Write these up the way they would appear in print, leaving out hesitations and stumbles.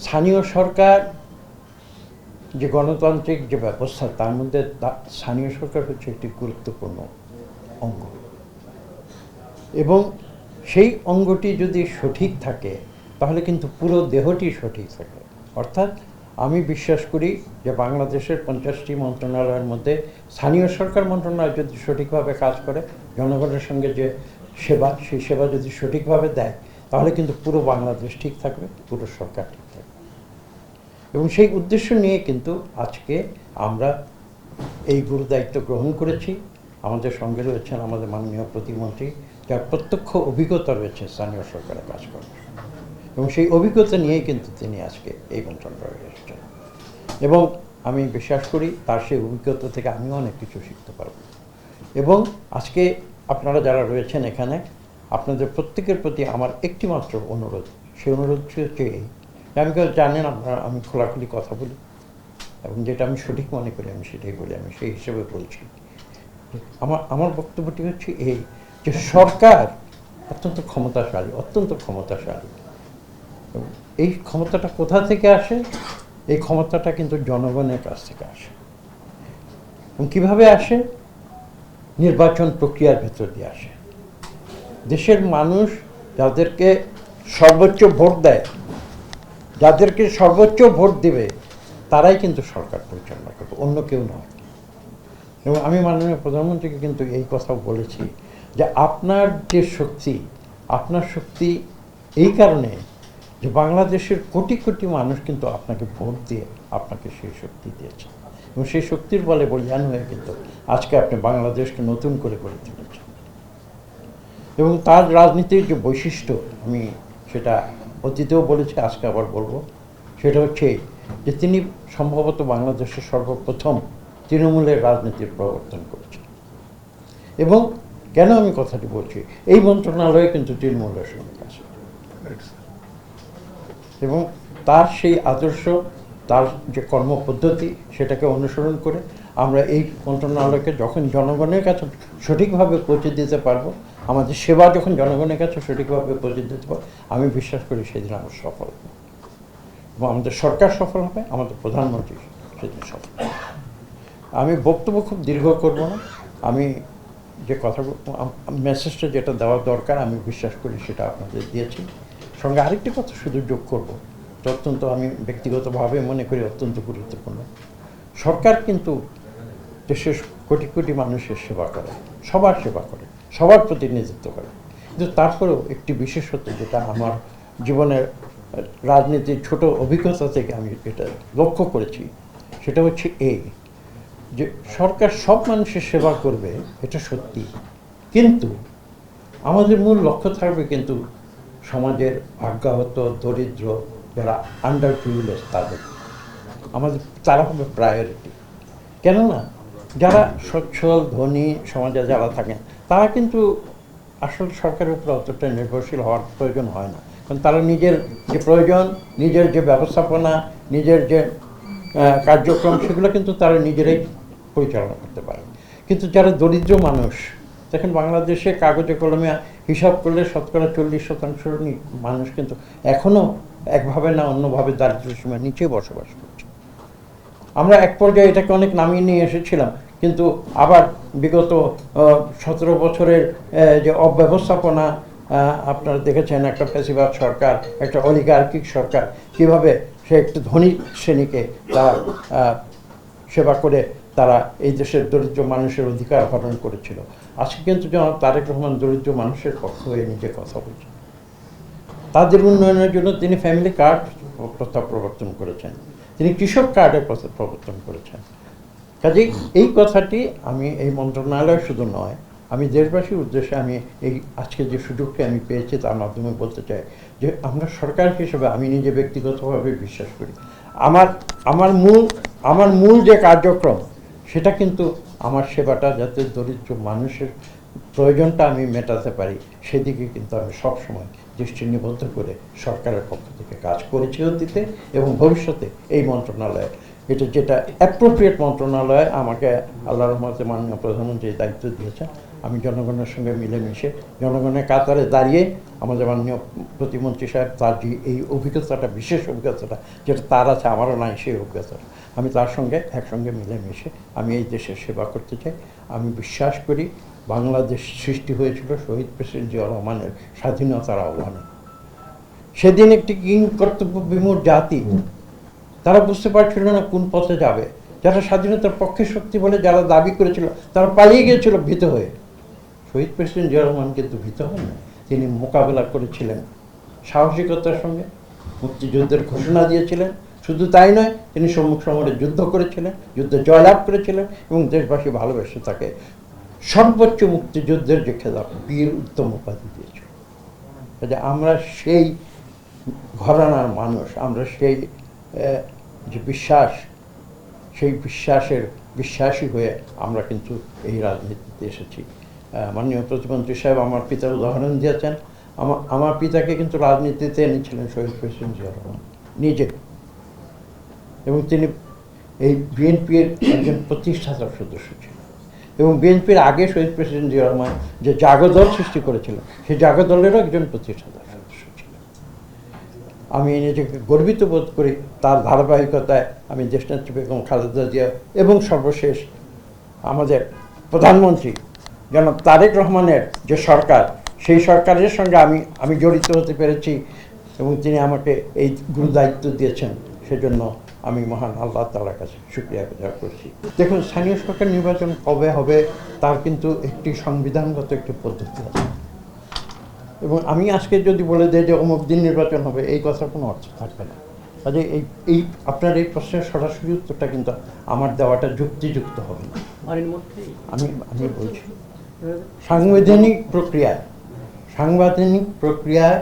স্থানীয় সরকার যে গণতান্ত্রিক যে ব্যবস্থা, তার মধ্যে স্থানীয় সরকার হচ্ছে একটি গুরুত্বপূর্ণ অঙ্গ, এবং সেই অঙ্গটি যদি সঠিক থাকে তাহলে কিন্তু পুরো দেহটি সঠিক থাকে। অর্থাৎ আমি বিশ্বাস করি যে বাংলাদেশের 50টি মন্ত্রণালয়ের মধ্যে স্থানীয় সরকার মন্ত্রণালয় যদি সঠিকভাবে কাজ করে, জনগণের সঙ্গে যে সেবা, সেই সেবা যদি সঠিকভাবে দেয়, তাহলে কিন্তু পুরো বাংলাদেশ ঠিক থাকবে, পুরো সরকার ঠিক থাকবে। এবং সেই উদ্দেশ্য নিয়ে কিন্তু আজকে আমরা এই গুরু দায়িত্ব গ্রহণ করেছি। আমাদের সঙ্গে রয়েছেন আমাদের মাননীয় প্রতিমন্ত্রী, যার প্রত্যক্ষ অভিজ্ঞতা রয়েছে স্থানীয় সরকারের কাজ করার, এবং সেই অভিজ্ঞতা নিয়েই কিন্তু তিনি আজকে এই মন্ত্রণালয়ে এসেছেন। এবং আমি বিশ্বাস করি তার সেই অভিজ্ঞতা থেকে আমিও অনেক কিছু শিখতে পারব। এবং আজকে আপনারা যারা রয়েছেন এখানে, আপনাদের প্রত্যেকের প্রতি আমার একটি মাত্র অনুরোধ, সেই অনুরোধটি হচ্ছে এই, আমি জানেন আপনারা, আমি খোলাখুলি কথা বলি এবং যেটা আমি সঠিক মনে করি আমি সেটাই বলি, আমি সেই হিসেবে বলছি। আমার বক্তব্যটি হচ্ছে এই, যে সরকার অত্যন্ত ক্ষমতাশালী। এই ক্ষমতাটা কোথা থেকে আসে? এই ক্ষমতাটা কিন্তু জনগণের কাছ থেকে আসে। এবং কীভাবে আসে? নির্বাচন প্রক্রিয়ার ভেতর দিয়ে আসে। দেশের মানুষ যাদেরকে সর্বোচ্চ ভোট দেয়, যাদেরকে সর্বোচ্চ ভোট দেবে, তারাই কিন্তু সরকার পরিচালনা করবে, অন্য কেউ নয়। এবং আমি মাননীয় প্রধানমন্ত্রীকে কিন্তু এই কথাও বলেছি যে আপনার যে শক্তি, আপনার শক্তি এই কারণে যে বাংলাদেশের কোটি কোটি মানুষ কিন্তু আপনাকে ভোট দিয়ে আপনাকে সেই শক্তি দিয়েছে, এবং সেই শক্তির বলে বলিয়ান হয়ে কিন্তু আজকে আপনি বাংলাদেশকে নতুন করে গড়ে তুলেছেন। এবং তার রাজনীতির যে বৈশিষ্ট্য, আমি সেটা অতীতেও বলেছি, আজকে আবার বলবো, সেটা হচ্ছে যে তিনি সম্ভবত বাংলাদেশের সর্বপ্রথম তৃণমূলের রাজনীতির প্রবর্তন করেছেন। এবং কেন আমি কথাটি বলছি, এই মন্ত্রণালয়ে কিন্তু তৃণমূলের সঙ্গে আছে, এবং তার সেই আদর্শ, তার যে কর্মপদ্ধতি, সেটাকে অনুসরণ করে আমরা এই মন্ত্রণালয়কে যখন জনগণের কাছে সঠিকভাবে পৌঁছে দিতে পারবো, আমাদের সেবা যখন জনগণের কাছে সঠিকভাবে পৌঁছে দিতে পারবো, আমি বিশ্বাস করি সেদিন আমরা সফল হব, এবং আমাদের সরকার সফল হবে, আমাদের প্রধানমন্ত্রী সেদিন সফল হবে। আমি বক্তব্য খুব দীর্ঘ করব না, আমি যে কথা মেসেজটা যেটা দেওয়া দরকার আমি বিশ্বাস করি সেটা আপনাদের দিয়েছি। সঙ্গে আরেকটি কথা শুধু যোগ করব, অত্যন্ত আমি ব্যক্তিগতভাবে মনে করি অত্যন্ত গুরুত্বপূর্ণ। সরকার কিন্তু দেশের কোটি কোটি মানুষের সেবা করে, সবার সেবা করে, সবার প্রতিনিধিত্ব করে, কিন্তু তারপরেও একটি বিশেষত্ব যেটা আমার জীবনের রাজনীতির ছোট অভিজ্ঞতা থেকে আমি এটা লক্ষ্য করেছি, সেটা হচ্ছে এই, যে সরকার সব মানুষের সেবা করবে, এটা সত্যি, কিন্তু আমাদের মূল লক্ষ্য থাকবে কিন্তু সমাজের ভাগ্যাহত, দরিদ্র, যারা আন্ডার প্রিভিলেজ, তারা হবে প্রায়োরিটি। কেননা যারা সচ্ছল ধনী সমাজে যারা থাকেন, তারা কিন্তু আসল সরকারের উপর অতটা নির্ভরশীল হওয়ার প্রয়োজন হয় না, কারণ তারা নিজের যে প্রয়োজন, নিজের যে ব্যবস্থাপনা, নিজের যে কার্যক্রম, সেগুলো কিন্তু তারা নিজেরাই পরিচালনা করতে পারে। কিন্তু যারা দরিদ্র মানুষ, দেখেন বাংলাদেশে কাগজে কলমে হিসাব করলে শতকরা 40% মানুষ কিন্তু এখনও একভাবে না অন্যভাবে দারিদ্র্য সীমার নিচে বসবাস করছে। আমরা এক পর্যায়ে এটাকে অনেক নামিয়ে নিয়ে এসেছিলাম, কিন্তু আবার বিগত 17 বছরের যে অব্যবস্থাপনা, আপনারা দেখেছেন একটা ফ্যাসিবাদ সরকার, একটা অলিগার্কিক সরকার, কীভাবে সে একটু ধনী শ্রেণীকে তার সেবা করে তারা এই দেশের দরিদ্র মানুষের অধিকার হরণ করেছিল। আজকে কিন্তু জনাব তারেক রহমান দরিদ্র মানুষের পক্ষ হয়ে নিজে কথা বলছেন, তাদের উন্নয়নের জন্য তিনি ফ্যামিলি কার্ড প্রথা প্রবর্তন করেছেন, তিনি কৃষক কার্ডের প্রথা প্রবর্তন করেছেন। কাজেই এই কথাটি আমি এই মন্ত্রণালয় শুধু নয়, আমি দেশবাসীর উদ্দেশ্যে আমি এই আজকে যে সুযোগটি আমি পেয়েছি তার মাধ্যমে বলতে চাই যে আমরা সরকার হিসেবে, আমি নিজে ব্যক্তিগতভাবে বিশ্বাস করি, আমার মূল যে কার্যক্রম, সেটা কিন্তু আমার সেবাটা যাতে দরিদ্র মানুষের প্রয়োজনটা আমি মেটাতে পারি, সেদিকে কিন্তু আমি সবসময় দৃষ্টি নিবদ্ধ করে সরকারের পক্ষ থেকে কাজ করেছি অতীতে এবং ভবিষ্যতে। এই মন্ত্রণালয়ে যেটা অ্যাপ্রোপ্রিয়েট মন্ত্রণালয় আমাকে আল্লাহর রহমতে মাননীয় প্রধানমন্ত্রী দায়িত্ব দিয়েছেন, আমি জনগণের সঙ্গে মিলেমিশে জনগণের কাতারে দাঁড়িয়ে আমাদের মাননীয় প্রতিমন্ত্রী সাহেব তার যে এই অভিজ্ঞতাটা, বিশেষ অভিজ্ঞতাটা যেটা তার আছে, আমারও নাই সেই অভিজ্ঞতাটা, আমি তার সঙ্গে একসঙ্গে মিলেমিশে আমি এই দেশের সেবা করতে চাই। আমি বিশ্বাস করি বাংলাদেশ সৃষ্টি হয়েছিল শহীদ প্রেসিডেন্ট জিয়া রহমানের স্বাধীনতার আহ্বানে। সেদিন একটি কিং কর্তব্য বিমূঢ় জাতি, তারা বুঝতে পারছিল না কোন পথে যাবে। যারা স্বাধীনতার পক্ষে শক্তি বলে যারা দাবি করেছিল তারা পালিয়ে গিয়েছিল ভীত হয়ে। শহীদ প্রেসিডেন্ট জিয়া রহমান কিন্তু ভীত হন না, তিনি মোকাবেলা করেছিলেন সাহসিকতার সঙ্গে, মুক্তিযুদ্ধের ঘোষণা দিয়েছিলেন। শুধু তাই নয়, তিনি সম্মুখ সমরে যুদ্ধ করেছিলেন, যুদ্ধে জয়লাভ করেছিলেন এবং দেশবাসী ভালোবেসে তাকে সর্বোচ্চ মুক্তিযুদ্ধের যে খেতাব বীর উত্তম উপাধি দিয়েছিল। কাজে আমরা সেই ঘরানার মানুষ, আমরা সেই যে বিশ্বাস, সেই বিশ্বাসী হয়ে আমরা কিন্তু এই রাজনীতিতে এসেছি। মাননীয় প্রতিমন্ত্রী সাহেব আমার পিতার উদাহরণ দিয়েছেন। আমার পিতাকে কিন্তু রাজনীতিতে এনেছিলেন শহীদ প্রেসিডেন্ট জিয়া রহমান নিজে, এবং তিনি এই বিএনপির একজন প্রতিষ্ঠাতা সদস্য ছিলেন। এবং বিএনপির আগে শহীদ প্রেসিডেন্ট জিয়া রহমান যে জাগদল সৃষ্টি করেছিলেন, সেই জাগদলেরও একজন প্রতিষ্ঠাতা সদস্য ছিলেন। আমি নিজেকে গর্বিত বোধ করি তার ধারাবাহিকতায়। আমি দেশনেত্রী বেগম খালেদা জিয়া এবং সর্বশেষ আমাদের প্রধানমন্ত্রী জনাব তারেক রহমানের যে সরকার, সেই সরকারের সঙ্গে আমি জড়িত হতে পেরেছি এবং তিনি আমাকে এই গুরু দায়িত্ব দিয়েছেন। সেজন্য আমি মহান আল্লাহ তাআলার কাছে শুকরিয়া গুজার করছি। দেখুন, স্থানীয় সরকার নির্বাচন কবে হবে তার কিন্তু একটি সংবিধানগত একটি পদ্ধতি আছে, এবং আমি আজকে যদি বলে দেয় যে অমুক দিন নির্বাচন হবে, এই কথার কোনো অর্থ থাকবে না। কাজে এই আপনার এই প্রশ্নের সরাসরি উত্তরটা কিন্তু আমার দেওয়াটা যুক্তিযুক্ত হবে না। আমি বলছি সাংবিধানিক প্রক্রিয়ায়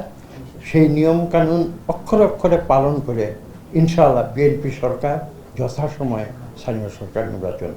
সেই নিয়মকানুন অক্ষরে অক্ষরে পালন করে ইনশাআল্লাহ বিএনপি সরকার যথাসময়ে স্থানীয় সরকার নির্বাচন